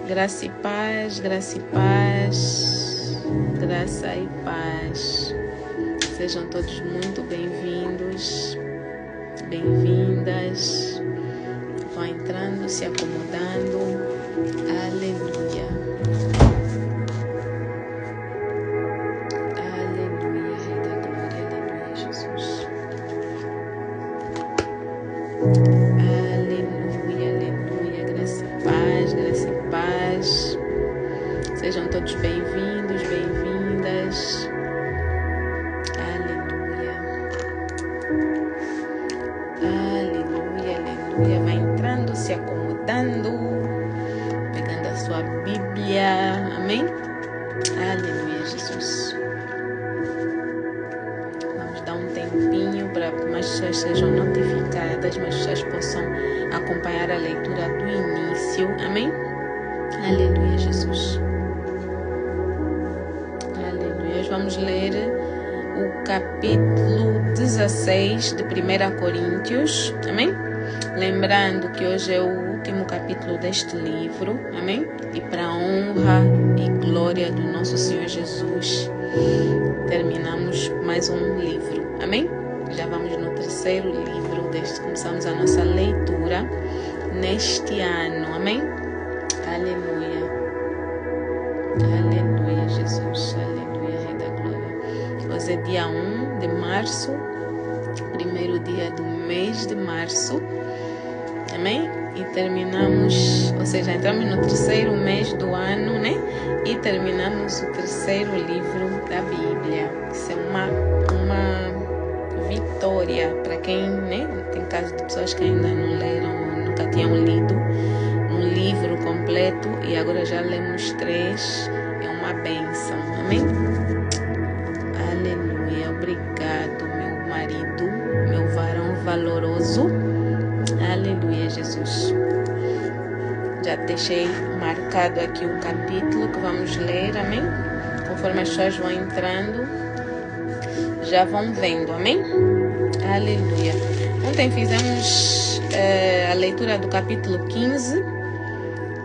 Graça e paz, graça e paz, graça e paz. Sejam todos muito bem-vindos, bem-vindas. Vão entrando, se acomodando. Aleluia. Aleluia, Rei da Glória, aleluia, Jesus. Aleluia, aleluia, graça e paz, graça e paz. Sejam todos bem-vindos, bem-vindas. Aleluia. Aleluia, aleluia. Vai entrando, se acomodando, pegando a sua Bíblia. Amém? Aleluia, Jesus. Vamos dar um tempinho para que mais pessoas sejam notificadas, mais pessoas possam acompanhar a leitura do início. Amém? Aleluia, Jesus. Aleluia. Hoje vamos ler o capítulo 16 de 1 Coríntios. Amém? Lembrando que hoje é o último capítulo deste livro. Amém? E para a honra e glória do nosso Senhor Jesus, terminamos mais um livro. Amém? Já vamos no terceiro livro desde que começamos a nossa leitura neste ano. Amém? Aleluia. Aleluia, Jesus. Aleluia, Rei da Glória. Hoje é dia 1 de março, primeiro dia do mês de março. Amém? E terminamos, ou seja, entramos no terceiro mês do ano, né? E terminamos o terceiro livro da Bíblia. Isso é uma vitória para quem, né? Tem casos de pessoas que ainda não leram, nunca tinham lido um livro completo e agora já lemos 3. É uma bênção. Amém? Aleluia. Obrigado, meu marido, meu varão valoroso. Aleluia, Jesus. Já deixei marcado aqui o capítulo que vamos ler, amém? Conforme as pessoas vão entrando, já vão vendo, amém? Aleluia. Ontem fizemos a leitura do capítulo 15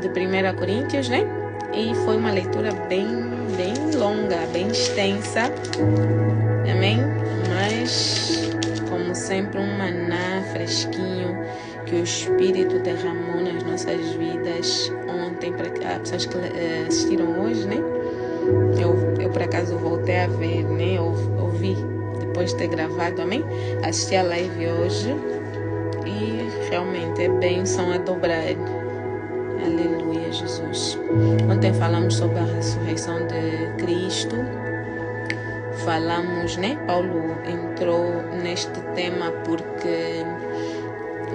de 1 Coríntios, né? E foi uma leitura bem longa, bem extensa, amém? Mas, como sempre, um maná fresquinho que o Espírito derramou nas nossas vidas ontem, para as pessoas que assistiram hoje, né? Eu por acaso voltei a ver, né? Ouvi depois de ter gravado, amém? Assisti a live hoje e realmente é bênção a dobrar. Aleluia, Jesus. Ontem falamos sobre a ressurreição de Cristo. Falamos, né? Paulo entrou neste tema porque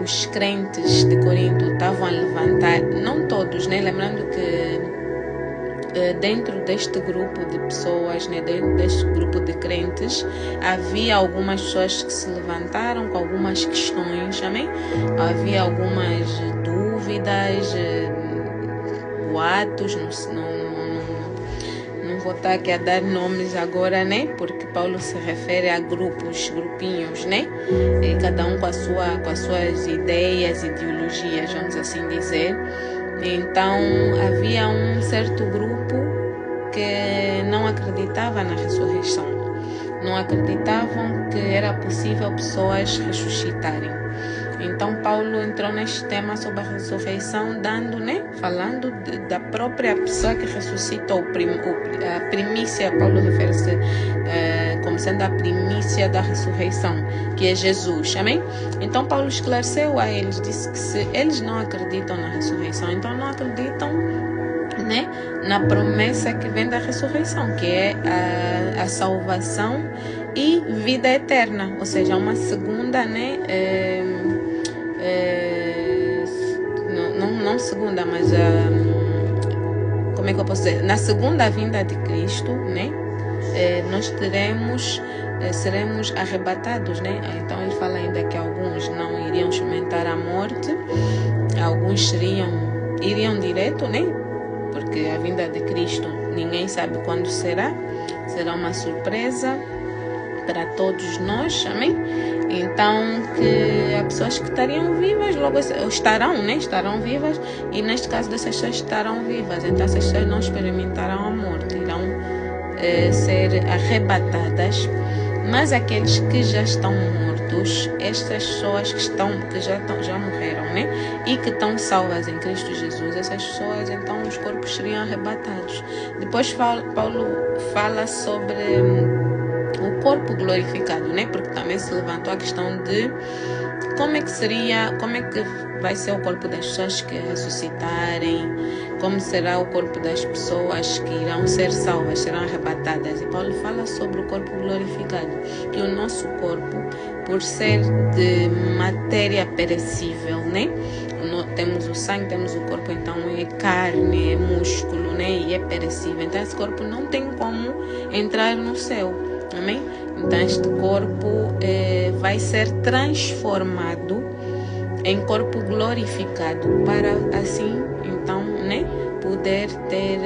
os crentes de Corinto estavam a levantar, não todos, né? Lembrando que dentro deste grupo de pessoas, né? Dentro deste grupo de crentes, havia algumas pessoas que se levantaram com algumas questões, amém? Havia algumas dúvidas, boatos, não vou estar aqui a dar nomes agora, né? Porque Paulo se refere a grupinhos, né? E cada um com as suas ideias, ideologias, vamos assim dizer. Então, havia um certo grupo que não acreditava na ressurreição. Não acreditavam que era possível pessoas ressuscitarem. Então, Paulo entrou neste tema sobre a ressurreição, falando da própria pessoa que ressuscitou, a primícia. Paulo refere-se como sendo a primícia da ressurreição, que é Jesus, amém? Então, Paulo esclareceu a eles, disse que se eles não acreditam na ressurreição, então não acreditam, né, na promessa que vem da ressurreição, que é a salvação e vida eterna, ou seja, uma segunda, né, não segunda, mas como é que eu posso dizer? Na segunda vinda de Cristo, né? Nós seremos arrebatados, né? Então ele fala ainda que alguns não iriam experimentar a morte, alguns iriam direto, né? Porque a vinda de Cristo ninguém sabe quando será uma surpresa. para todos nós, amém? Então, que há pessoas que estariam vivas, logo estarão, né? Estarão vivas, e neste caso dessas pessoas estarão vivas. Então, essas pessoas não experimentarão a morte, irão ser arrebatadas. Mas aqueles que já estão mortos, estas pessoas que já morreram, né? E que estão salvas em Cristo Jesus, essas pessoas, então, os corpos seriam arrebatados. Depois Paulo fala sobre o corpo glorificado, né? Porque também se levantou a questão de como é que vai ser o corpo das pessoas que ressuscitarem, como será o corpo das pessoas que irão ser salvas, serão arrebatadas. E Paulo fala sobre o corpo glorificado, que o nosso corpo, por ser de matéria perecível, né? Temos o sangue, temos o corpo, então é carne, é músculo, né? E é perecível. Então esse corpo não tem como entrar no céu, amém? Então este corpo vai ser transformado em corpo glorificado para assim, então, né? Poder ter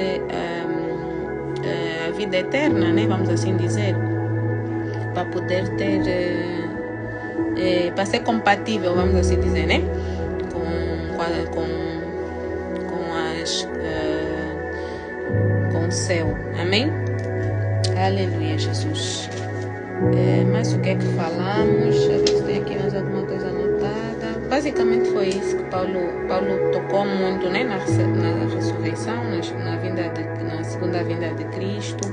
a vida eterna, né? Vamos assim dizer, para poder ter, para ser compatível, vamos assim dizer, né? Com o céu, amém? Aleluia, Jesus. Mas o que é que falamos? Deixa eu ver se tem aqui mais alguma coisa anotada. Basicamente foi isso que Paulo tocou muito, né? Na ressurreição, na segunda vinda de Cristo.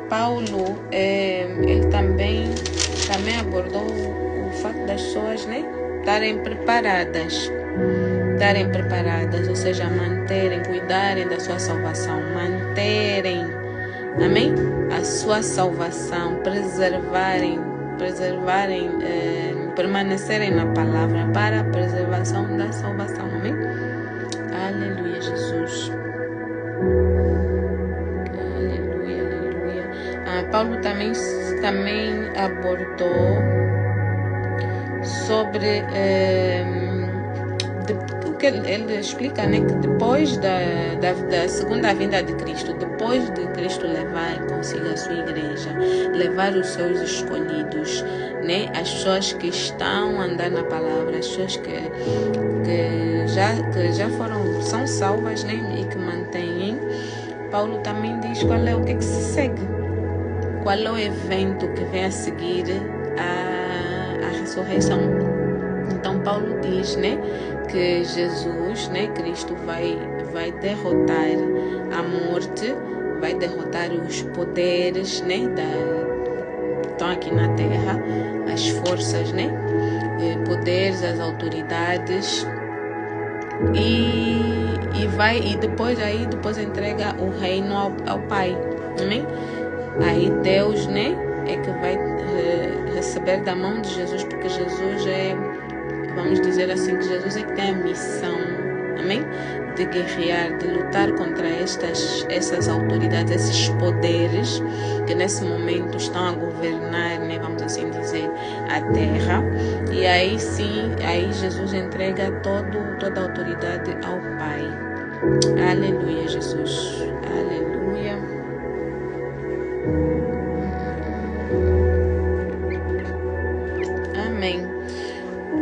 Paulo, ele também abordou o fato das pessoas, né? Estarem preparadas, ou seja, cuidarem da sua salvação, amém? A sua salvação, permanecerem na palavra para a preservação da salvação, amém? Aleluia, Jesus. Aleluia. Paulo também abordou sobre o que ele explica, né, que depois da segunda vinda de Cristo, depois de Cristo levar consigo a sua igreja, levar os seus escolhidos, né, as pessoas que estão a andar na palavra, as pessoas que já são salvas, né, e que mantêm. Paulo também diz o que se segue, qual é o evento que vem a seguir a ressurreição. Então Paulo diz, né, que Jesus, né, Cristo vai derrotar a morte, vai derrotar os poderes, né, estão aqui na terra, as forças, né, poderes, as autoridades, e depois entrega o reino ao Pai, amém? Aí Deus, né, é que vai receber da mão de Jesus, porque Jesus vamos dizer assim, que Jesus é que tem a missão, amém? De guerrear, de lutar contra essas autoridades, esses poderes que nesse momento estão a governar, né? Vamos assim dizer, a terra. E aí sim, Jesus entrega toda a autoridade ao Pai. Aleluia, Jesus. Aleluia. Amém.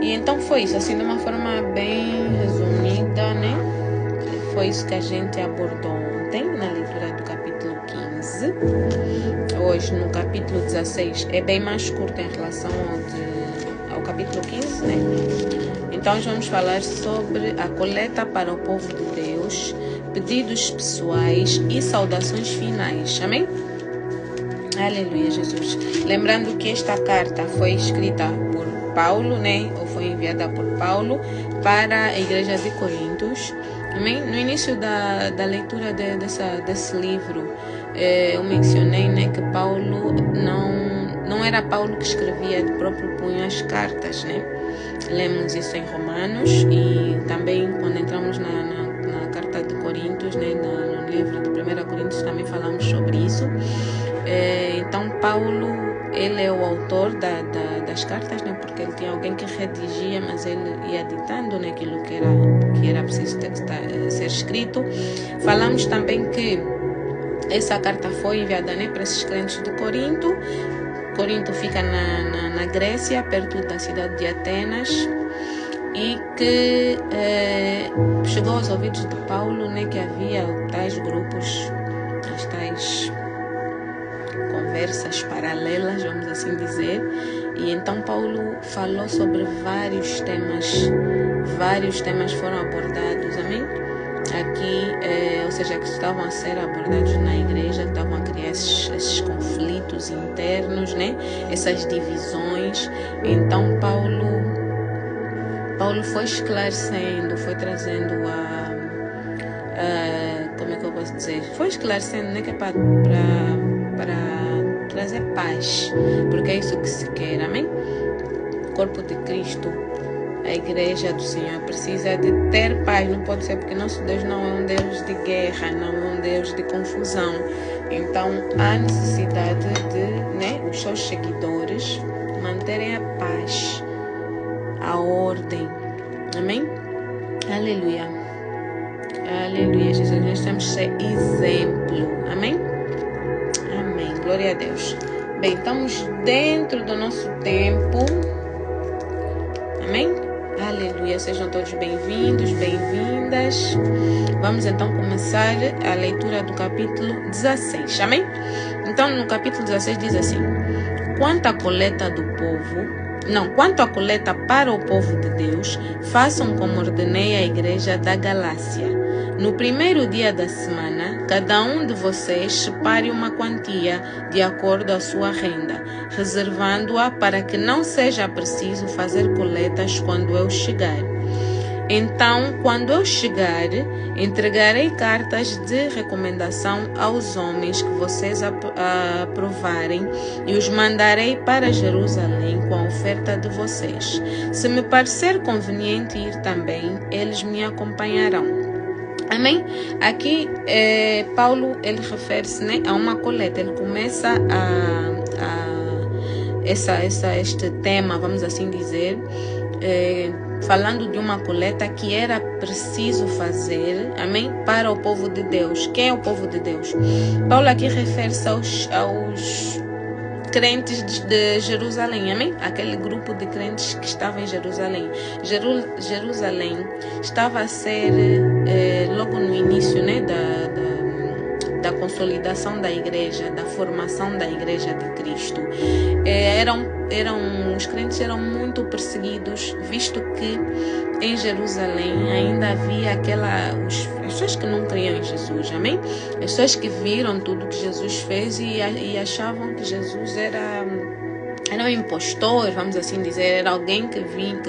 E então foi isso, assim, de uma forma bem resumida, né? Foi isso que a gente abordou ontem na leitura do capítulo 15. Hoje, no capítulo 16, é bem mais curto em relação ao capítulo 15, né? Então, vamos falar sobre a coleta para o povo de Deus, pedidos pessoais e saudações finais. Amém? Aleluia, Jesus. Lembrando que esta carta foi escrita por Paulo, né? Ou foi enviada por Paulo para a igreja de Coríntios. Amém? No início da leitura desse livro, eu mencionei, né, que Paulo não era Paulo que escrevia de próprio punho as cartas, né? Lemos isso em Romanos e também quando entramos na carta de Coríntios, né, no livro de 1 Coríntios, também falamos sobre isso. Então Paulo, ele é o autor das cartas, né, porque ele tinha alguém que redigia, mas ele ia ditando, né, aquilo que era preciso ser escrito. Falamos também que essa carta foi enviada, né, para esses crentes de Corinto, Corinto fica na Grécia, perto da cidade de Atenas, e que chegou aos ouvidos de Paulo, né, que havia tais grupos, as tais conversas paralelas, vamos assim dizer. E então Paulo falou sobre vários temas foram abordados, amém? Aqui, ou seja, que estavam a ser abordados na igreja, que estavam a criar esses conflitos internos, né? Essas divisões. Então Paulo foi esclarecendo, foi trazendo como é que eu posso dizer? Foi esclarecendo, né, que é para trazer paz, porque é isso que se quer, amém? O corpo de Cristo, a igreja do Senhor, precisa de ter paz. Não pode ser, porque nosso Deus não é um Deus de guerra, não é um Deus de confusão. Então há necessidade de, né, os seus seguidores manterem a paz, a ordem, amém? Aleluia, aleluia, Jesus, nós temos que ser exemplo, amém? Amém, glória a Deus. Bem, estamos dentro do nosso tempo, amém? Aleluia, sejam todos bem-vindos, bem-vindas. Vamos então começar a leitura do capítulo 16, amém? Então no capítulo 16 diz assim: quanto à coleta para o povo de Deus, façam como ordenei à igreja da Galácia. No primeiro dia da semana, cada um de vocês separe uma quantia de acordo à sua renda, reservando-a para que não seja preciso fazer coletas quando eu chegar. Então, quando eu chegar, entregarei cartas de recomendação aos homens que vocês aprovarem e os mandarei para Jerusalém com a oferta de vocês. Se me parecer conveniente ir também, eles me acompanharão. Amém? Aqui Paulo ele refere-se, né, a uma coleta. Ele começa este tema, vamos assim dizer, falando de uma coleta que era preciso fazer, amém, para o povo de Deus. Quem é o povo de Deus? Paulo aqui refere-se aos crentes de Jerusalém, amém? Aquele grupo de crentes que estava em Jerusalém. Jerusalém estava a ser logo no início, né, da consolidação da igreja, da formação da igreja de Cristo. Os crentes eram muito perseguidos, visto que em Jerusalém ainda havia as pessoas que não criam em Jesus, amém? As pessoas que viram tudo que Jesus fez e achavam que Jesus era um impostor, vamos assim dizer, era alguém que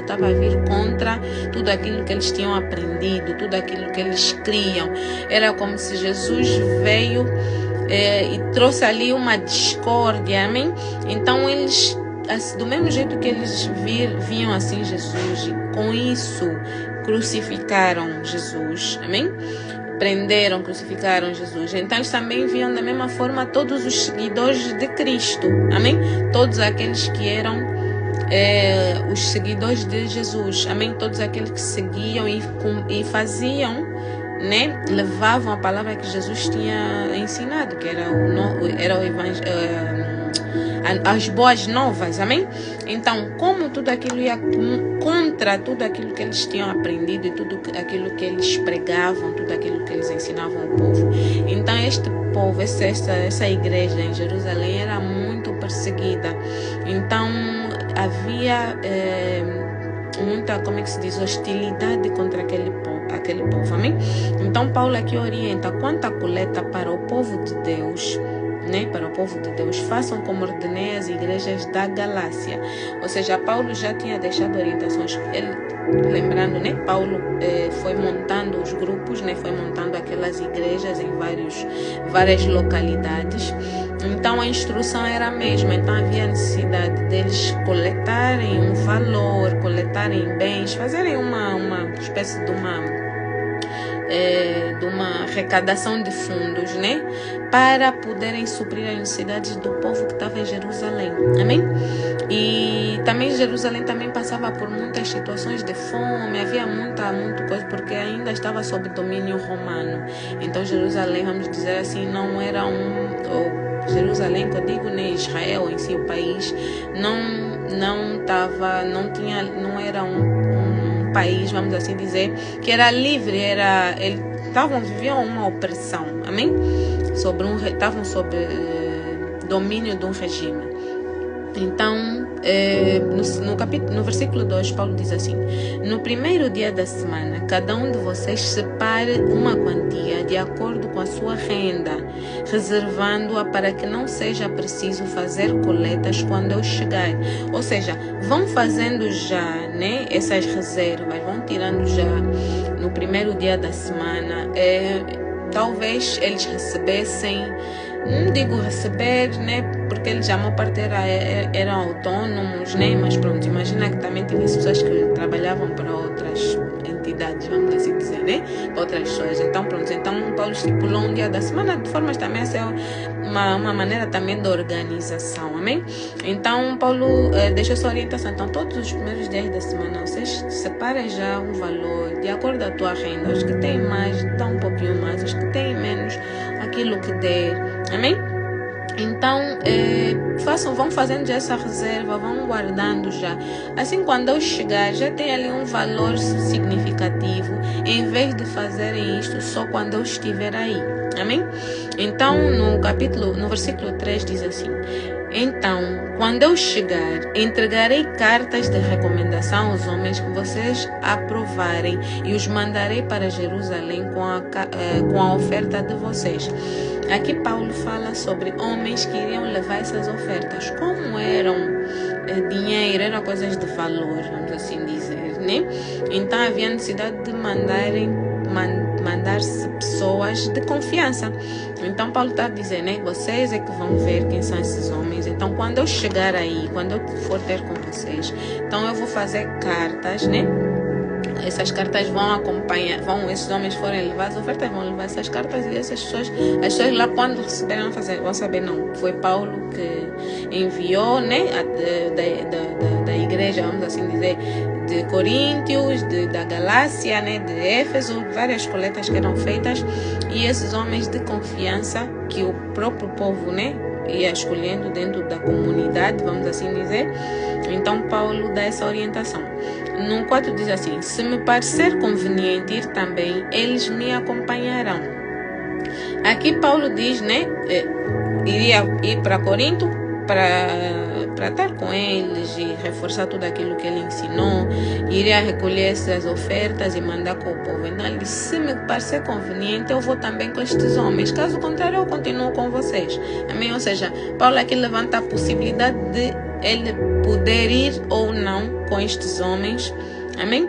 estava a vir contra tudo aquilo que eles tinham aprendido, tudo aquilo que eles criam. Era como se Jesus veio e trouxe ali uma discórdia, amém? Então eles, do mesmo jeito que eles viam assim Jesus, e com isso crucificaram Jesus, amém? Prenderam, crucificaram Jesus. Então eles também viam da mesma forma todos os seguidores de Cristo, amém? Todos aqueles que eram os seguidores de Jesus, amém? Todos aqueles que seguiam e faziam, né? Levavam a palavra que Jesus tinha ensinado, que era o evangelho, as boas novas, amém? Então, como tudo aquilo ia contra tudo aquilo que eles tinham aprendido e tudo aquilo que eles pregavam, tudo aquilo que eles ensinavam ao povo, então este povo, essa igreja em Jerusalém era muito perseguida. Então havia muita, como é que se diz, hostilidade contra aquele povo, amém? Então Paulo aqui orienta: quanto à coleta para o povo de Deus, né, para o povo de Deus, façam como ordenei as igrejas da Galácia. Ou seja, Paulo já tinha deixado orientações. Lembrando, né, Paulo foi montando os grupos, né, foi montando aquelas igrejas em várias localidades. Então a instrução era a mesma. Então havia necessidade deles coletarem um valor, coletarem bens, fazerem uma espécie de uma arrecadação de fundos, né, para poderem suprir as necessidades do povo que estava em Jerusalém, amém? E também Jerusalém também passava por muitas situações de fome, havia muita coisa, porque ainda estava sob domínio romano. Então Jerusalém, vamos dizer assim, não era Jerusalém, que eu digo, né, Israel em si, o país, não era um país, vamos assim dizer, que era livre, viviam uma opressão, amém? Estavam sob domínio de um regime. Então, no versículo 2, Paulo diz assim: no primeiro dia da semana, cada um de vocês separe uma quantia de acordo com a sua renda, reservando-a para que não seja preciso fazer coletas quando eu chegar. Ou seja, vão fazendo já, né, essas reservas, vão tirando já no primeiro dia da semana. Talvez eles recebessem, não digo receber, né, porque eles já a maior parte eram autônomos, né, mas pronto, imagina que também tivesse pessoas que trabalhavam para outras entidades, vamos assim dizer, né, para outras pessoas. Então pronto, então Paulo estipulou um dia da semana de formas também a ser uma maneira também de organização, amém? Então Paulo deixou essa orientação. Então todos os primeiros dias da semana vocês separem já um valor de acordo com a tua renda. Os que têm mais, dá um pouquinho mais, os que têm menos, aquilo que der, amém? Então vão fazendo já essa reserva, vão guardando já. Assim, quando eu chegar, já tem ali um valor significativo, em vez de fazerem isto só quando eu estiver aí. Amém? Então, no versículo 3 diz assim: então, quando eu chegar, entregarei cartas de recomendação aos homens que vocês aprovarem e os mandarei para Jerusalém com a oferta de vocês. Aqui Paulo fala sobre homens que iriam levar essas ofertas. Como eram dinheiro, eram coisas de valor, vamos assim dizer, né? Então havia necessidade de mandar-se pessoas de confiança. Então Paulo está a dizer, né, vocês é que vão ver quem são esses homens. Então quando eu chegar aí, quando eu for ter com vocês, então eu vou fazer cartas, né? Essas cartas vão acompanhar, esses homens forem levar as ofertas, vão levar essas cartas, e as pessoas lá quando receberem vão saber, não, foi Paulo que enviou, né, da igreja, vamos assim dizer, de Coríntios, da Galácia, né, de Éfeso, várias coletas que eram feitas, e esses homens de confiança que o próprio povo, né, ia escolhendo dentro da comunidade, vamos assim dizer. Então Paulo dá essa orientação. No 4 diz assim: se me parecer conveniente ir também, eles me acompanharão. Aqui Paulo diz, né, iria ir para Corinto para estar com eles e reforçar tudo aquilo que ele ensinou, iria recolher essas ofertas e mandar com o povo. Então ele disse: se me parecer conveniente, eu vou também com estes homens, caso contrário eu continuo com vocês, amém? Ou seja, Paulo aqui levanta a possibilidade de ele poder ir ou não com estes homens, amém?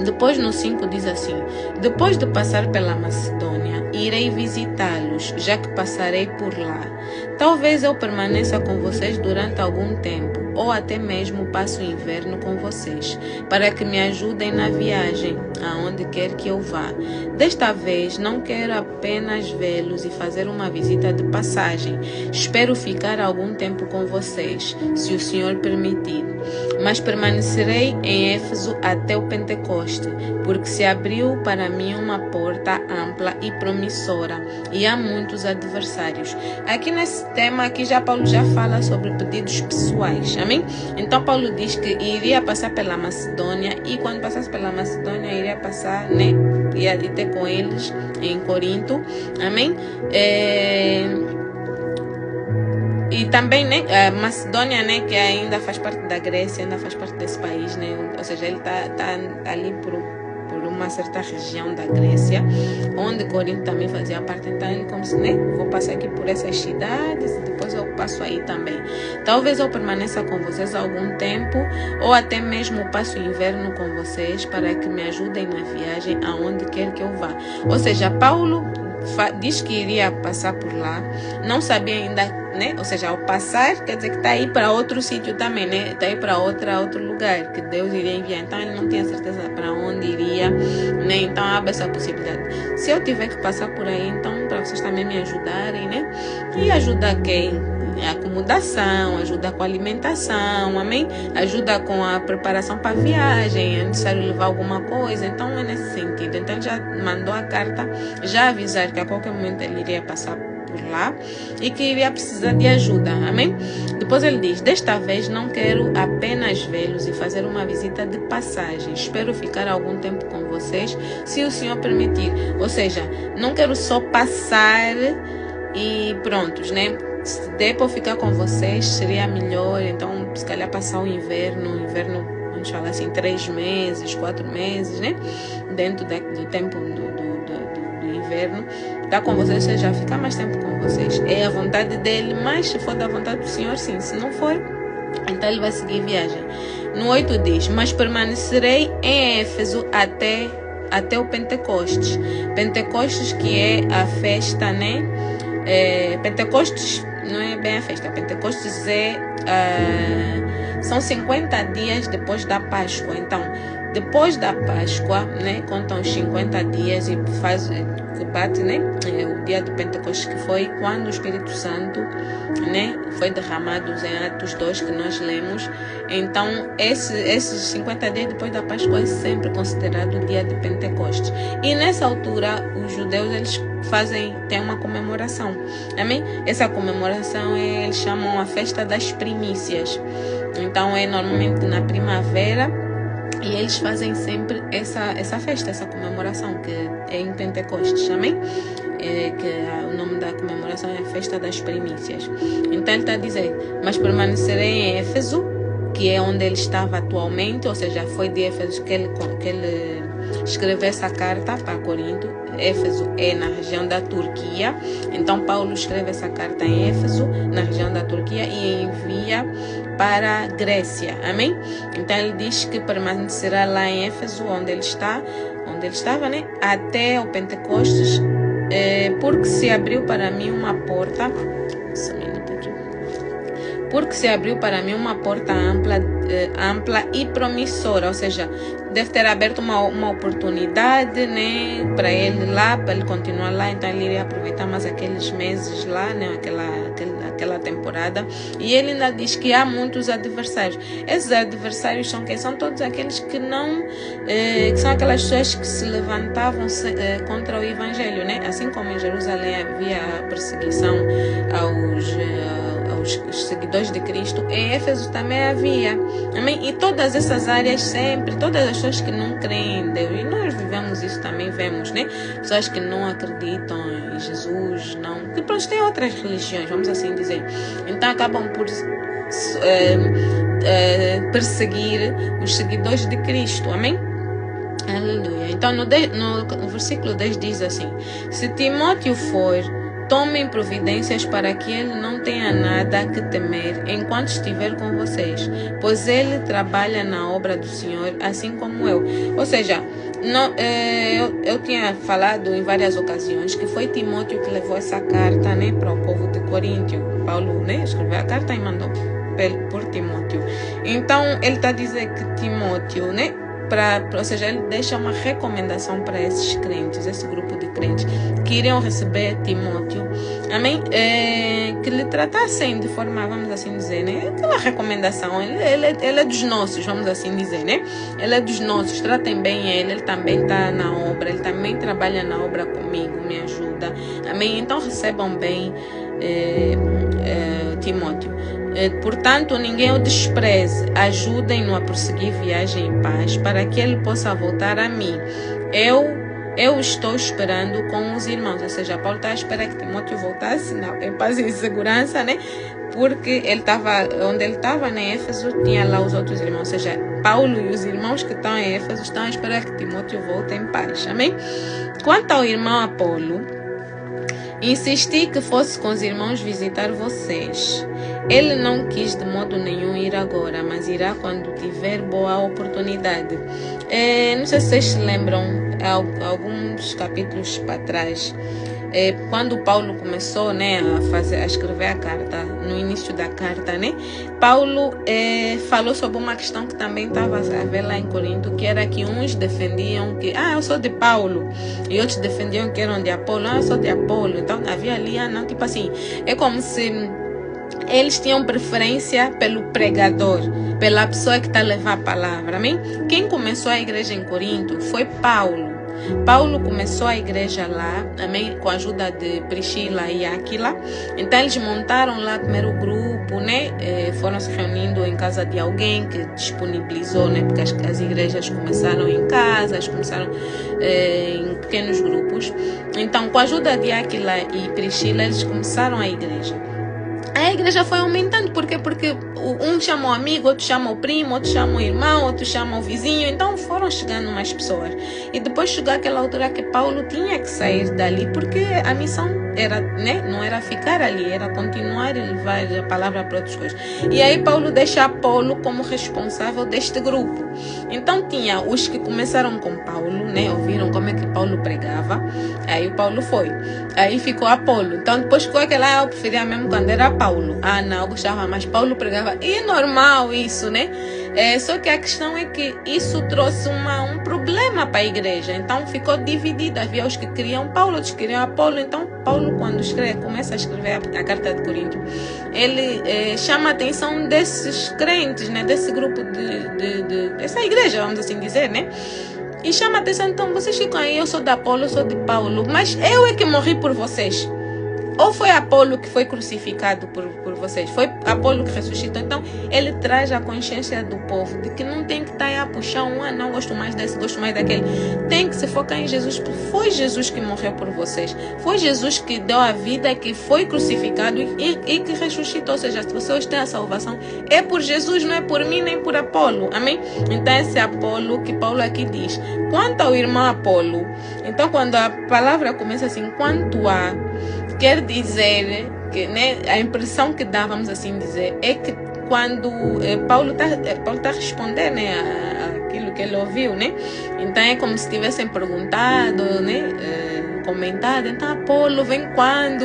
Depois no 5 diz assim: depois de passar pela Macedônia, irei visitá-los, já que passarei por lá. Talvez eu permaneça com vocês durante algum tempo, ou até mesmo passe o inverno com vocês, para que me ajudem na viagem, aonde quer que eu vá. Desta vez não quero apenas vê-los e fazer uma visita de passagem. Espero ficar algum tempo com vocês, se o Senhor permitir. Mas permanecerei em Éfeso até o Pentecoste, porque se abriu para mim uma porta ampla e promissora, e há muitos adversários. Aqui nesse tema, já Paulo já fala sobre pedidos pessoais, amém? Então Paulo diz que iria passar pela Macedônia, e quando passasse pela Macedônia, iria passar, né, ia ter com eles em Corinto, amém? E também, né, a Macedônia, né, que ainda faz parte da Grécia, ainda faz parte desse país, né? Ou seja, ele tá ali por uma certa região da Grécia, onde Corinto também fazia parte. Então ele como se, né, vou passar aqui por essas cidades e depois eu passo aí também. Talvez eu permaneça com vocês algum tempo, ou até mesmo passo o inverno com vocês, para que me ajudem na viagem aonde quer que eu vá. Ou seja, Paulo diz que iria passar por lá, não sabia ainda, né? Ou seja, ao passar, quer dizer que está aí para outro sítio também, né? Está aí para outro lugar que Deus iria enviar. Então ele não tinha certeza para onde iria, né? Então abre essa possibilidade. Se eu tiver que passar por aí, então para vocês também me ajudarem, né? E ajudar quem? A acomodação, ajuda com a alimentação, amém? Ajuda com a preparação para a viagem, é necessário levar alguma coisa. Então é nesse sentido. Então ele já mandou a carta, já avisar que a qualquer momento ele iria passar por lá e que iria precisar de ajuda, amém? Depois ele diz: desta vez não quero apenas vê-los e fazer uma visita de passagem, espero ficar algum tempo com vocês, se o Senhor permitir. Ou seja, não quero só passar e prontos, né? Se der para ficar com vocês, seria melhor. Então, se calhar passar o inverno, vamos falar assim, 3 meses, 4 meses, né? Dentro do tempo do inverno, tá com vocês, você já fica mais tempo com vocês. É a vontade dele, mas se for da vontade do Senhor, sim. Se não for, então ele vai seguir viagem. No 8 diz: mas permanecerei em Éfeso até o Pentecostes. Pentecostes, que é a festa, né? Pentecostes não é bem a festa. Pentecostes são 50 dias depois da Páscoa. Então, depois da Páscoa, né, contam os 50 dias e bate, né, o dia do Pentecostes, que foi quando o Espírito Santo, né, foi derramado em Atos 2, que nós lemos. Então, esses 50 dias depois da Páscoa é sempre considerado o dia de Pentecostes. E nessa altura, os judeus, eles tem uma comemoração, amém? Essa comemoração eles chamam a festa das primícias. Então, é normalmente na primavera. E eles fazem sempre essa festa, essa comemoração, que é em Pentecostes, amém? O nome da comemoração é a festa das primícias. Então ele está a dizer: mas permanecerei em Éfeso, que é onde ele estava atualmente, ou seja, foi de Éfeso que ele escreveu essa carta para Corinto. Éfeso é na região da Turquia. Então Paulo escreve essa carta em Éfeso, na região da Turquia, e envia para a Grécia, amém? Então ele diz que permanecerá lá em Éfeso, onde ele estava, né? Até o Pentecostes, porque se abriu para mim uma porta. Porque se abriu para mim uma porta ampla e promissora, ou seja, deve ter aberto uma oportunidade, né, para ele lá, para ele continuar lá. Então ele iria aproveitar mais aqueles meses lá, né, aquela temporada. E ele ainda diz que há muitos adversários. Esses adversários são quem? São todos aqueles que não, que são aquelas pessoas que se levantavam contra o Evangelho, né? Assim como em Jerusalém havia perseguição aos seguidores de Cristo, em Éfeso também havia, amém? E todas essas áreas sempre, todas as pessoas que não creem em Deus, e nós vivemos isso também, vemos, né? Pessoas que não acreditam em Jesus, que pronto, têm outras religiões, vamos assim dizer. Então acabam por perseguir os seguidores de Cristo, amém? Aleluia. Então no versículo 10 diz assim: se Timóteo for, tomem providências para que ele não tenha nada que temer enquanto estiver com vocês, pois ele trabalha na obra do Senhor, assim como eu. Ou seja, eu tinha falado em várias ocasiões que foi Timóteo que levou essa carta, né, para o povo de Coríntio. Paulo, né, escreveu a carta e mandou por Timóteo. Então, ele está a dizer que Timóteo, né, ou seja, ele deixa uma recomendação para esses crentes, esse grupo de crentes que iriam receber Timóteo, amém? Que lhe tratassem de forma, vamos assim dizer, né? Aquela recomendação, ele é dos nossos, vamos assim dizer, né? Ele é dos nossos, tratem bem ele também está na obra, ele também trabalha na obra comigo, me ajuda, amém? Então recebam bem Timóteo. Portanto, ninguém o despreze, ajudem-no a prosseguir viagem em paz, para que ele possa voltar a mim. Eu estou esperando com os irmãos, ou seja, Paulo está a esperar que Timóteo voltasse em paz e segurança, né? Porque onde ele estava, em Éfeso, tinha lá os outros irmãos, ou seja, Paulo e os irmãos que estão em Éfeso estão a esperar que Timóteo volte em paz, amém? Quanto ao irmão Apolo, insisti que fosse com os irmãos visitar vocês. Ele não quis de modo nenhum ir agora, mas irá quando tiver boa oportunidade. Não sei se vocês se lembram, alguns capítulos para trás, quando Paulo começou, né, a escrever a carta, no início da carta, né, Paulo falou sobre uma questão que também estava a ver lá em Corinto, que era que uns defendiam que, eu sou de Paulo, e outros defendiam que eram de Apolo, eu sou de Apolo. Então havia ali, tipo assim, é como se eles tinham preferência pelo pregador, pela pessoa que está a levar a palavra, amém? Quem começou a igreja em Corinto foi Paulo. Paulo começou a igreja lá, amém, com a ajuda de Priscila e Áquila. Então eles montaram lá primeiro o grupo, né? Foram se reunindo em casa de alguém que disponibilizou, né? Porque as igrejas começaram em casas, começaram em pequenos grupos. Então, com a ajuda de Áquila e Priscila, eles começaram a igreja. A igreja foi aumentando, por quê? Porque um chama o amigo, outro chama o primo, outro chama o irmão, outro chama o vizinho. Então foram chegando mais pessoas. E depois chegou aquela altura que Paulo tinha que sair dali, porque a missão era, né, não era ficar ali, era continuar e levar a palavra para outras coisas. E aí Paulo deixa Apolo como responsável deste grupo. Então tinha os que começaram com Paulo, né, ouviram como é que Paulo pregava. Aí o Paulo foi. Aí ficou Apolo. Então depois ficou aquela, eu preferia mesmo quando era Paulo. Ah, não, eu gostava, mas Paulo pregava. E normal isso, né? Só que a questão é que isso trouxe um problema para a igreja. Então ficou dividida. Havia os que queriam Paulo, outros que queriam Apolo. Então Paulo, quando começa a escrever a carta de Corinto, ele chama a atenção desses crentes, né? Desse grupo dessa igreja, vamos assim dizer, né? E chama a atenção, então vocês ficam aí, eu sou de Apolo, eu sou de Paulo, mas eu é que morri por vocês. Ou foi Apolo que foi crucificado por vocês? Foi Apolo que ressuscitou? Então, ele traz a consciência do povo de que não tem que estar a puxar não gosto mais desse, gosto mais daquele. Tem que se focar em Jesus, porque foi Jesus que morreu por vocês. Foi Jesus que deu a vida, que foi crucificado e que ressuscitou. Ou seja, se vocês têm a salvação, é por Jesus, não é por mim nem por Apolo. Amém? Então, esse Apolo que Paulo aqui diz. Quanto ao irmão Apolo, então quando a palavra começa assim, quanto a... Quer dizer que, né, a impressão que dá, vamos assim dizer, é que quando Paulo tá respondendo, né, aquilo que ele ouviu, né? Então é como se tivessem perguntado, né, comentado. Então Apolo vem quando,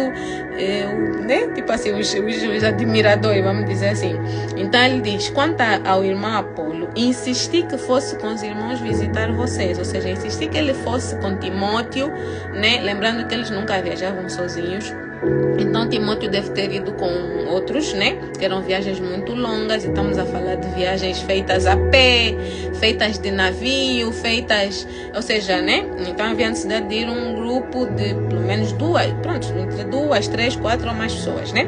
né? Tipo assim, os admiradores, vamos dizer assim. Então ele diz, quanto ao irmão Apolo, insisti que fosse com os irmãos visitar vocês, ou seja, insisti que ele fosse com Timóteo, né? Lembrando que eles nunca viajavam sozinhos. Então Timóteo deve ter ido com outros, né? Que eram viagens muito longas. E estamos a falar de viagens feitas a pé, feitas de navio, feitas, ou seja, né? Então havia necessidade de ir um grupo de pelo menos entre 2, 3, 4 ou mais pessoas, né?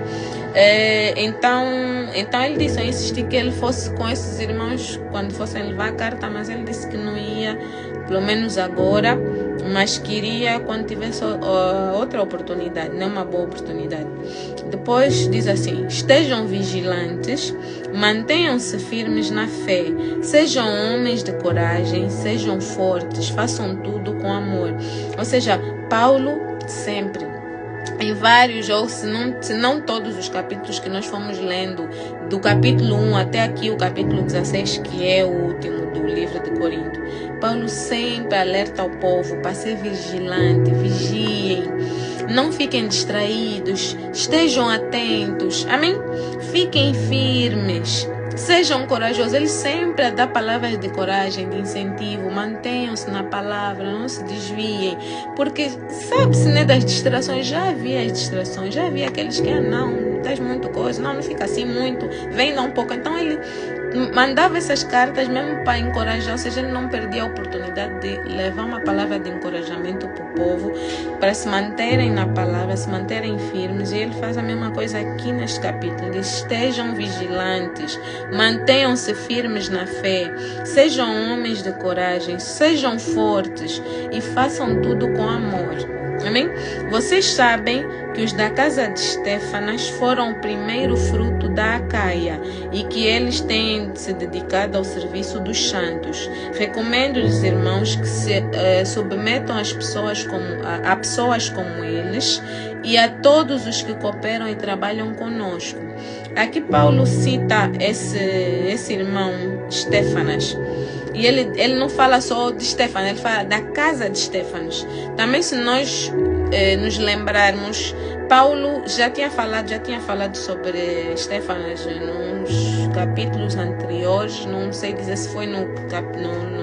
Então ele disse, eu insisti que ele fosse com esses irmãos quando fossem levar a carta, mas ele disse que não ia, pelo menos agora, mas queria quando tivesse outra oportunidade, não uma boa oportunidade. Depois diz assim, estejam vigilantes, mantenham-se firmes na fé, sejam homens de coragem, sejam fortes, façam tudo com amor. Ou seja, Paulo sempre, em vários, ou se não todos os capítulos que nós fomos lendo, do capítulo 1 até aqui o capítulo 16, que é o último do livro de Corinto, Paulo sempre alerta ao povo para ser vigilante, vigiem, não fiquem distraídos, estejam atentos, amém? Fiquem firmes, sejam corajosos. Ele sempre dá palavras de coragem, de incentivo. Mantenham-se na palavra, não se desviem. Porque sabe-se, né, das distrações. Já havia as distrações, já havia aqueles que, não, estás muito coisa, não fica assim muito, vem dar um pouco. Então ele mandava essas cartas mesmo para encorajar, ou seja, ele não perdia a oportunidade de levar uma palavra de encorajamento para o povo, para se manterem na palavra, se manterem firmes. E ele faz a mesma coisa aqui neste capítulo, ele diz, estejam vigilantes, mantenham-se firmes na fé, sejam homens de coragem, sejam fortes e façam tudo com amor. Amém? Vocês sabem que os da casa de Estéfanas foram o primeiro fruto da Acaia e que eles têm se dedicado ao serviço dos santos. Recomendo-lhes, irmãos, que se submetam a pessoas como eles e a todos os que cooperam e trabalham conosco. Aqui Paulo cita esse irmão Estéfanas. E ele não fala só de Estéfanas, ele fala da casa de Estéfanas. Também, se nós nos lembrarmos, Paulo já tinha falado sobre Estéfanas nos capítulos anteriores. Não sei dizer se foi no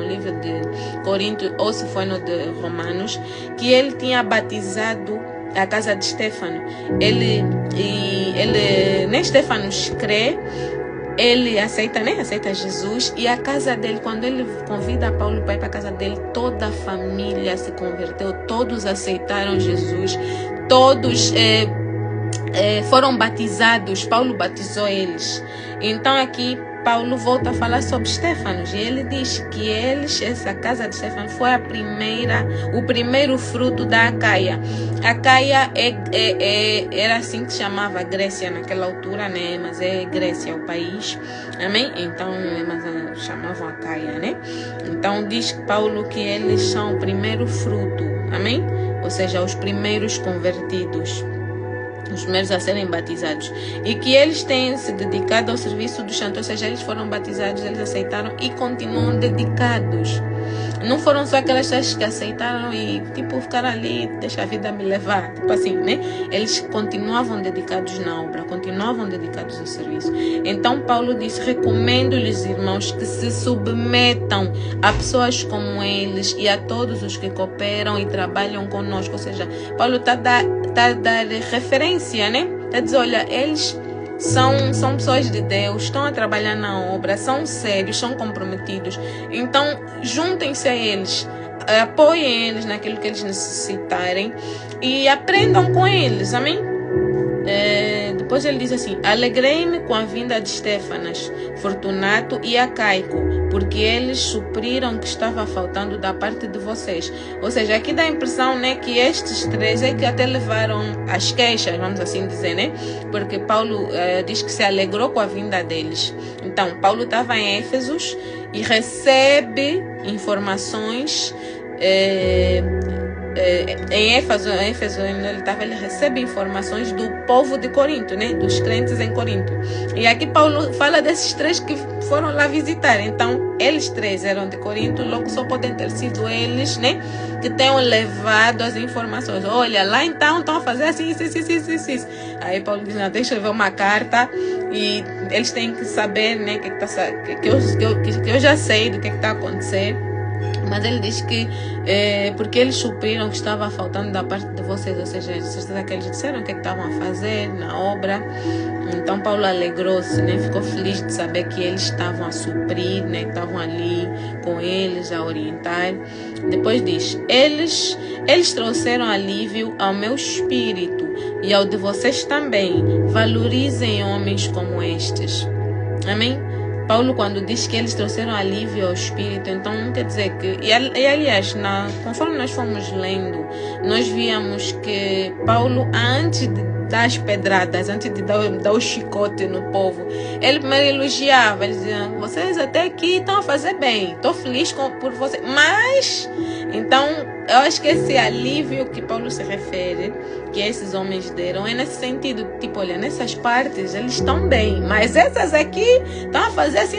livro de Corinto ou se foi no de Romanos, que ele tinha batizado a casa de Stefano. Ele, né, Stefano crê, ele aceita, né? Aceita Jesus. E a casa dele, quando ele convida Paulo para ir para a casa dele, toda a família se converteu, todos aceitaram Jesus, todos foram batizados. Paulo batizou eles. Então aqui Paulo volta a falar sobre Stefanos, e ele diz que essa casa de Stefanos foi o primeiro fruto da Acaia. Acaia era assim que chamava a Grécia naquela altura, né? Mas é Grécia o país, amém? Então, mas chamavam Acaia, né? Então diz Paulo que eles são o primeiro fruto, amém? Ou seja, os primeiros convertidos, os primeiros a serem batizados, e que eles têm se dedicado ao serviço dos santos, ou seja, eles foram batizados, eles aceitaram e continuam dedicados. Não foram só aquelas pessoas que aceitaram e tipo ficaram ali, deixa a vida me levar, tipo assim, né? Eles continuavam dedicados na obra, continuavam dedicados ao serviço. Então Paulo diz: recomendo-lhes, irmãos, que se submetam a pessoas como eles e a todos os que cooperam e trabalham conosco. Ou seja, Paulo está a dar referência, né? Está a dizer, olha, eles são pessoas de Deus, estão a trabalhar na obra, são sérios, são comprometidos. Então, juntem-se a eles, apoiem eles naquilo que eles necessitarem e aprendam com eles, amém? Depois ele diz assim: alegrei-me com a vinda de Stefanas, Fortunato e Acaico, porque eles supriram o que estava faltando da parte de vocês. Ou seja, aqui dá a impressão, né, que estes três é que até levaram as queixas, vamos assim dizer, né? Porque Paulo diz que se alegrou com a vinda deles. Então, Paulo estava em Éfesos e recebe informações. Em Éfeso ele recebe informações do povo de Corinto, né? Dos crentes em Corinto. E aqui Paulo fala desses três que foram lá visitar. Então, eles três eram de Corinto, logo só podem ter sido eles, né? Que tenham levado as informações. Olha, lá então estão a fazer assim, isso. Aí Paulo diz: não, deixa eu ver uma carta, e eles têm que saber, né? Que eu já sei do que está a acontecer. Mas ele diz que porque eles supriram o que estava faltando da parte de vocês, ou seja, certeza que eles disseram o que estavam a fazer na obra. Então Paulo alegrou-se, né? Ficou feliz de saber que eles estavam a suprir, né? Estavam ali com eles a orientar. Depois diz: eles trouxeram alívio ao meu espírito e ao de vocês também. Valorizem homens como estes, amém? Paulo, quando diz que eles trouxeram alívio ao espírito, então não quer dizer que... E aliás, conforme nós fomos lendo, nós víamos que Paulo, antes de dar as pedradas, antes de dar o chicote no povo, ele primeiro elogiava, ele dizia: vocês até aqui estão a fazer bem, estou feliz por vocês. Mas, então, eu acho que esse alívio que Paulo se refere, que esses homens deram, é nesse sentido, tipo, olha, nessas partes eles estão bem, mas essas aqui estão a fazer assim.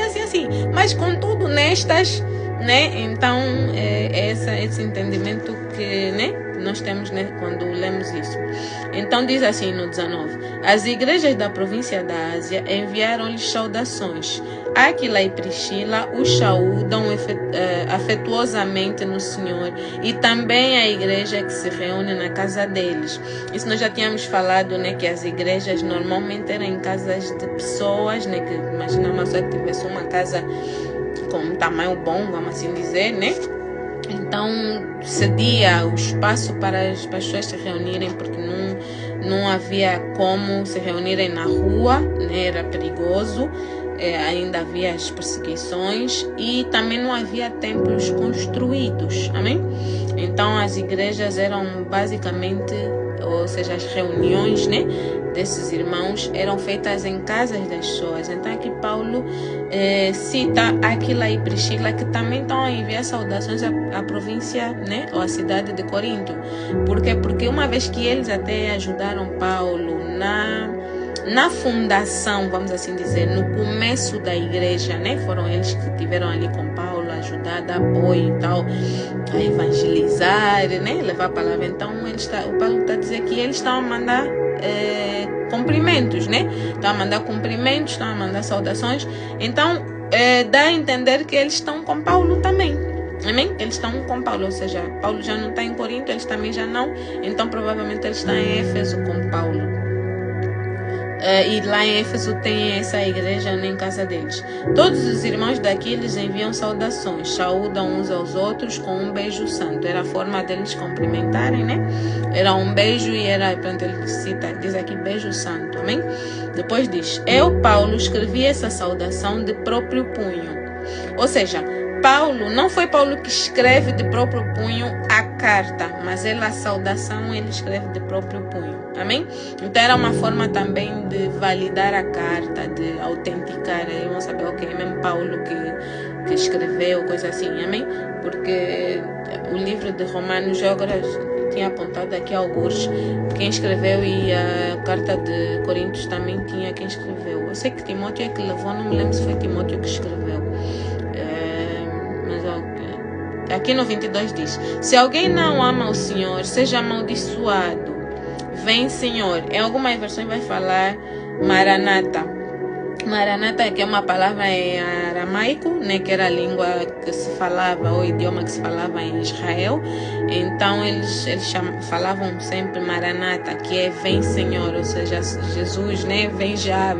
Mas contudo, nestas, né? Então, esse entendimento que, né, nós temos, né, quando lemos isso. Então diz assim no 19: as igrejas da província da Ásia enviaram-lhes saudações. Áquila e Priscila os saúdam afetuosamente no Senhor, e também a igreja que se reúne na casa deles. Isso nós já tínhamos falado, né, que as igrejas normalmente eram em casas de pessoas, né, que imagina uma pessoa que tivesse uma casa com um tamanho bom, vamos assim dizer, né? Então cedia o espaço para as pessoas se reunirem, porque não havia como se reunirem na rua, né? Era perigoso, ainda havia as perseguições e também não havia templos construídos, amém? Então as igrejas eram basicamente, ou seja, as reuniões, né, desses irmãos eram feitas em casas das pessoas. Então aqui Paulo cita Áquila e Priscila, que também estão a enviar saudações à província, né, ou à cidade de Corinto. Por quê? Porque uma vez que eles até ajudaram Paulo na fundação, vamos assim dizer, no começo da igreja, né, foram eles que tiveram ali com Paulo, ajudar, dar apoio e tal, a evangelizar, né, levar a palavra. Então o Paulo está a dizer que eles estão a mandar cumprimentos, né? Estão a mandar cumprimentos, estão a mandar saudações. Então dá a entender que eles estão com Paulo também, Amém? Eles estão com Paulo, ou seja, Paulo já não está em Corinto, eles também já não. Então provavelmente eles estão em Éfeso com Paulo. E lá em Éfeso tem essa igreja em casa deles. Todos os irmãos daqui lhes enviam saudações, saúdam uns aos outros com um beijo santo. Era a forma deles cumprimentarem, né? Era um beijo e era, pronto, ele diz aqui beijo santo, amém? Depois diz, eu, Paulo, escrevi essa saudação de próprio punho. Ou seja, Paulo, não foi Paulo que escreve de próprio punho a carta, mas a saudação ele escreve de próprio punho, amém? Então era uma forma também de validar a carta, de autenticar, aí vão saber, ok, é mesmo Paulo que escreveu, coisa assim, amém? Porque o livro de Romanos, eu agora tinha apontado aqui alguns, quem escreveu, e a carta de Coríntios também tinha quem escreveu. Eu sei que Timóteo é que levou, não me lembro se foi Timóteo que escreveu. Aqui no 22 diz, se alguém não ama o Senhor, seja amaldiçoado. Vem, Senhor. Em algumas versões vai falar Maranata. Maranata, que é uma palavra em aramaico, né, que era a língua que se falava, o idioma que se falava em Israel. Então eles falavam sempre Maranata, que é vem, Senhor, ou seja, Jesus, né, vem já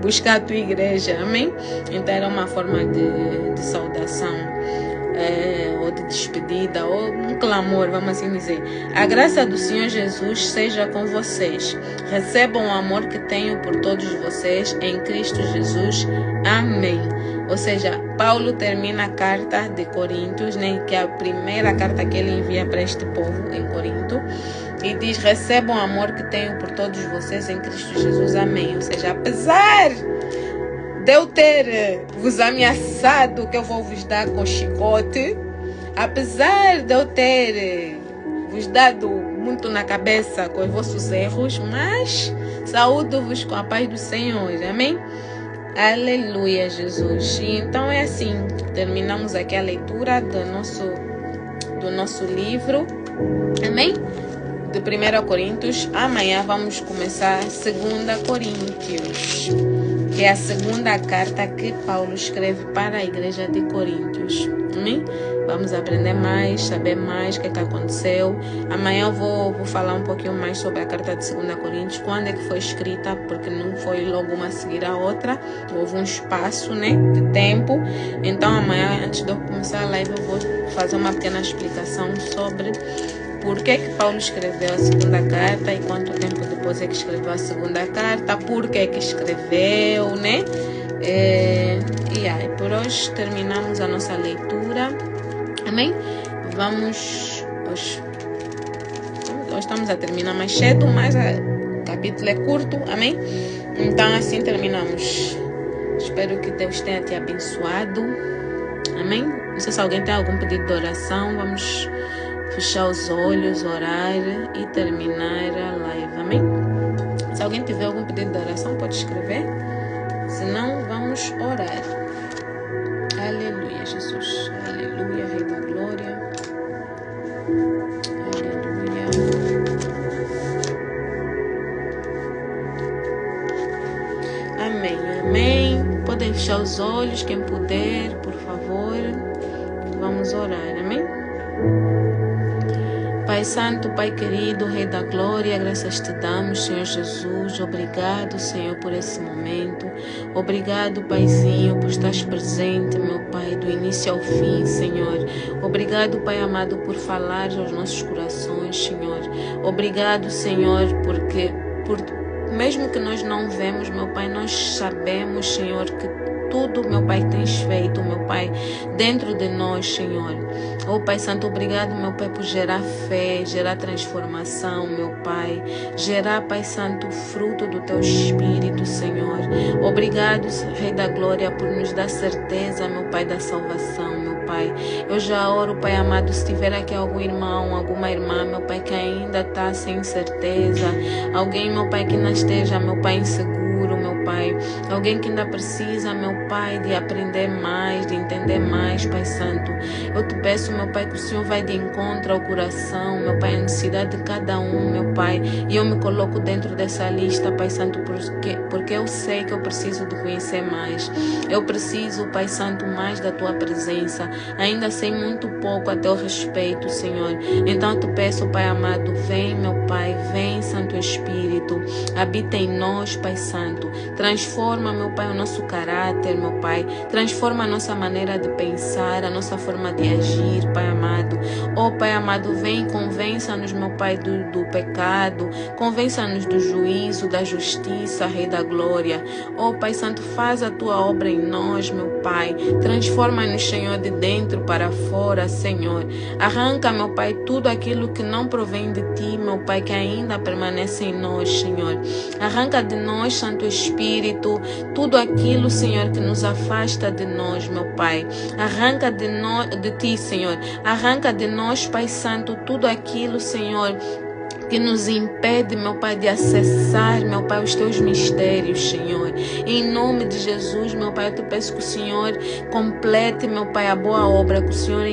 buscar a tua igreja, amém? Então era uma forma de saudação. Ou de despedida, ou um clamor, vamos assim dizer. A graça do Senhor Jesus seja com vocês. Recebam o amor que tenho por todos vocês em Cristo Jesus. Amém. Ou seja, Paulo termina a carta de Coríntios, né, que é a primeira carta que ele envia para este povo em Corinto, e diz, recebam o amor que tenho por todos vocês em Cristo Jesus. Amém. Ou seja, apesar de eu ter vos ameaçado que eu vou vos dar com chicote, apesar de eu ter vos dado muito na cabeça com os vossos erros, mas saúdo-vos com a paz do Senhor, amém? Aleluia, Jesus. E então é assim, terminamos aqui a leitura do nosso livro, amém? De 1 Coríntios. Amanhã vamos começar 2 Coríntios, que é a segunda carta que Paulo escreve para a igreja de Coríntios. Amém? Vamos aprender mais, saber mais o que aconteceu. Amanhã eu vou falar um pouquinho mais sobre a carta de 2 Coríntios, quando é que foi escrita, porque não foi logo uma a seguir a outra. Houve um espaço, né, de tempo. Então amanhã, antes de eu começar a live, eu vou fazer uma pequena explicação sobre por que Paulo escreveu a segunda carta e quanto tempo depois é que escreveu a segunda carta, por que escreveu, né? E aí, por hoje terminamos a nossa leitura, amém? Hoje estamos a terminar mais cedo, mas o capítulo é curto, amém? Então assim terminamos. Espero que Deus tenha te abençoado, amém? Não sei se alguém tem algum pedido de oração, vamos fechar os olhos, orar e terminar a live, amém? Se alguém tiver algum pedido de oração, pode escrever. Se não, vamos orar. Aleluia, Jesus. Aleluia, Rei da Glória. Aleluia. Amém, amém. Podem fechar os olhos, quem puder, por favor. Vamos orar, amém? Pai Santo, Pai querido, Rei da Glória, graças te damos, Senhor Jesus. Obrigado, Senhor, por esse momento. Obrigado, Paizinho, por estar presente, meu Pai, do início ao fim, Senhor. Obrigado, Pai amado, por falar aos nossos corações, Senhor. Obrigado, Senhor, porque mesmo que nós não vemos, meu Pai, nós sabemos, Senhor, que tudo, meu Pai, tens feito, meu Pai, dentro de nós, Senhor. Oh, Pai Santo, obrigado, meu Pai, por gerar fé, gerar transformação, meu Pai. Gerar, Pai Santo, fruto do Teu Espírito, Senhor. Obrigado, Rei da Glória, por nos dar certeza, meu Pai, da salvação, meu Pai. Eu já oro, Pai amado, se tiver aqui algum irmão, alguma irmã, meu Pai, que ainda está sem certeza. Alguém, meu Pai, que não esteja, meu Pai, inseguro, meu meu Pai. Alguém que ainda precisa, meu Pai, de aprender mais, de entender mais, Pai Santo. Eu te peço, meu Pai, que o Senhor vai de encontro ao coração, meu Pai, a necessidade de cada um, meu Pai. E eu me coloco dentro dessa lista, Pai Santo, porque eu sei que eu preciso de conhecer mais. Eu preciso, Pai Santo, mais da Tua presença. Ainda sei muito pouco a Teu respeito, Senhor. Então eu te peço, Pai amado, vem, meu Pai, vem, Santo Espírito. Habita em nós, Pai Santo. Transforma, meu Pai, o nosso caráter, meu Pai. Transforma a nossa maneira de pensar, a nossa forma de agir, Pai amado. Oh, Pai amado, vem, convença-nos, meu Pai, do pecado. Convença-nos do juízo, da justiça, Rei da glória. Oh, Pai Santo, faz a Tua obra em nós, meu Pai. Transforma-nos, Senhor, de dentro para fora, Senhor. Arranca, meu Pai, tudo aquilo que não provém de Ti, meu Pai, que ainda permanece em nós, Senhor. Arranca de nós, Santo Espírito, tudo aquilo, Senhor, que nos afasta de nós, meu Pai. Arranca de Ti, Senhor. Arranca de nós, Pai Santo, tudo aquilo, Senhor, que nos impede, meu Pai, de acessar, meu Pai, os Teus mistérios, Senhor. Em nome de Jesus, meu Pai, eu te peço que o Senhor complete, meu Pai, a boa obra que o Senhor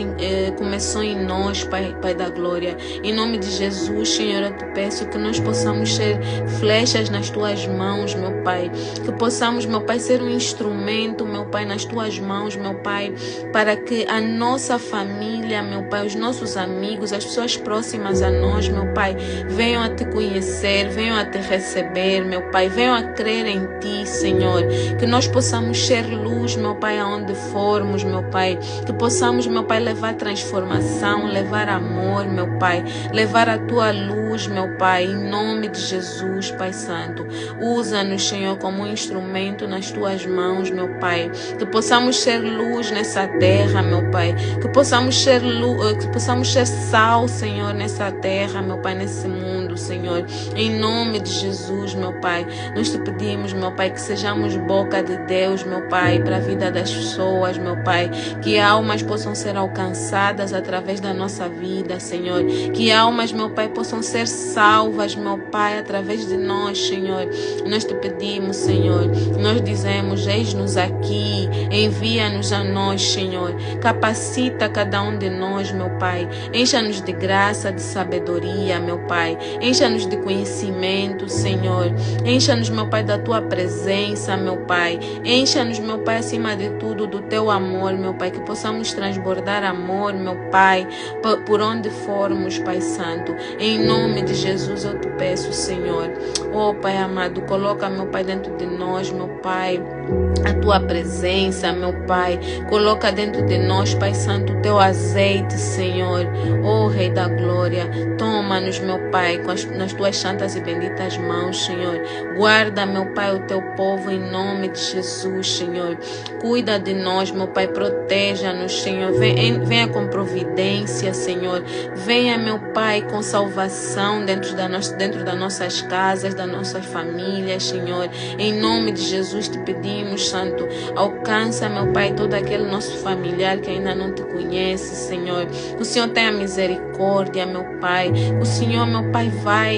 começou em nós, Pai da glória. Em nome de Jesus, Senhor, eu te peço que nós possamos ser flechas nas Tuas mãos, meu Pai. Que possamos, meu Pai, ser um instrumento, meu Pai, nas Tuas mãos, meu Pai, para que a nossa família, meu Pai, os nossos amigos, as pessoas próximas a nós, meu Pai, venham a Te conhecer, venham a Te receber, meu Pai, venham a crer em Ti, Senhor. Que nós possamos ser luz, meu Pai, aonde formos, meu Pai. Que possamos, meu Pai, levar transformação, levar amor, meu Pai. Levar a Tua luz, meu Pai, em nome de Jesus, Pai Santo. Usa-nos, Senhor, como um instrumento nas Tuas mãos, meu Pai. Que possamos ser luz nessa terra, meu Pai. Que possamos ser luz, que possamos ser sal, Senhor, nessa terra, meu Pai, nesse mundo, Senhor. Em nome de Jesus, meu Pai, nós Te pedimos, meu Pai, que sejamos boca de Deus, meu Pai, para a vida das pessoas, meu Pai. Que almas possam ser alcançadas através da nossa vida, Senhor. Que almas, meu Pai, possam ser salvas, meu Pai, através de nós, Senhor. Nós Te pedimos, Senhor. Nós dizemos, eis-nos aqui, envia-nos a nós, Senhor. Capacita cada um de nós, meu Pai. Encha-nos de graça, de sabedoria, meu Pai. Encha-nos de conhecimento, Senhor. Encha-nos, meu Pai, da Tua presença, meu Pai. Encha-nos, meu Pai, acima de tudo, do Teu amor, meu Pai. Que possamos transbordar amor, meu Pai, por onde formos, Pai Santo. Em nome de Jesus eu Te peço, Senhor. Oh, Pai amado, coloca, meu Pai, dentro de nós, meu Pai, a Tua presença, meu Pai. Coloca dentro de nós, Pai Santo, o Teu azeite, Senhor. Oh, Rei da glória, toma-nos, meu Pai, nas Tuas santas e benditas mãos, Senhor. Guarda, meu Pai, o Teu povo em nome de Jesus, Senhor. Cuida de nós, meu Pai, proteja-nos, Senhor. Venha com providência, Senhor. Venha, meu Pai, com salvação dentro das nossas casas, das nossas famílias, Senhor. Em nome de Jesus Te pedimos, Santo. Alcança, meu Pai, todo aquele nosso familiar que ainda não Te conhece, Senhor. Que o Senhor tenha misericórdia, meu Pai. Que o Senhor, meu Pai, vai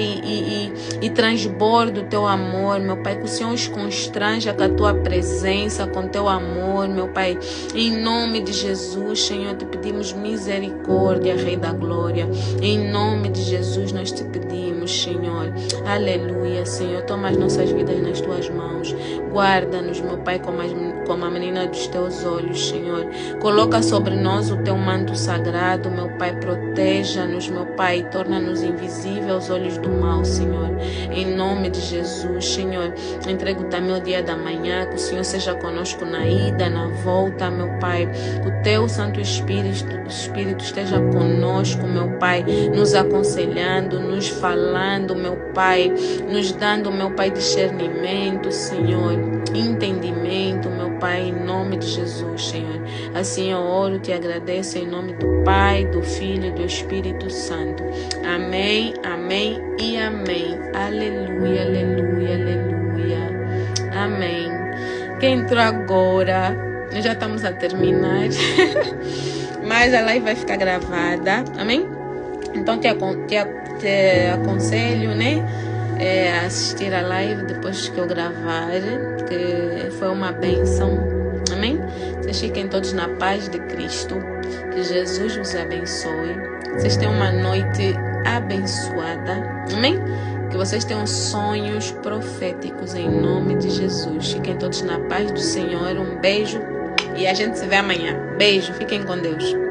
e transborda o Teu amor, meu Pai. Que o Senhor os constranja com a Tua presença, com Teu amor, meu Pai. Em nome de Jesus, Senhor, Te pedimos misericórdia, Rei da glória. Em nome de Jesus nós Te pedimos, Senhor. Aleluia, Senhor. Toma as nossas vidas nas Tuas mãos. Guarda-nos, meu Pai, como a menina dos Teus olhos, Senhor. Coloca sobre nós o Teu manto sagrado, meu Pai. Proteja-nos, meu Pai. Torna-nos invisíveis aos olhos do mal, Senhor. Em nome de Jesus, Senhor. Entrego também o dia da manhã. Que o Senhor seja conosco na ida, na volta, meu Pai. Que o Teu Santo Espírito esteja conosco, meu Pai. Nos aconselhando, nos falando, meu Pai. Nos dando, meu Pai, discernimento, Senhor. Entendimento, meu Pai, em nome de Jesus, Senhor. Assim eu oro, Te agradeço em nome do Pai, do Filho e do Espírito Santo. Amém, amém e amém. Aleluia, aleluia, aleluia. Amém. Quem entrou agora, nós já estamos a terminar, mas a live vai ficar gravada, amém? Então te aconselho, né? assistir a live depois que eu gravar, que foi uma bênção. Amém? Vocês fiquem todos na paz de Cristo. Que Jesus vos abençoe. Vocês tenham uma noite abençoada. Amém? Que vocês tenham sonhos proféticos em nome de Jesus. Fiquem todos na paz do Senhor. Um beijo. E a gente se vê amanhã. Beijo. Fiquem com Deus.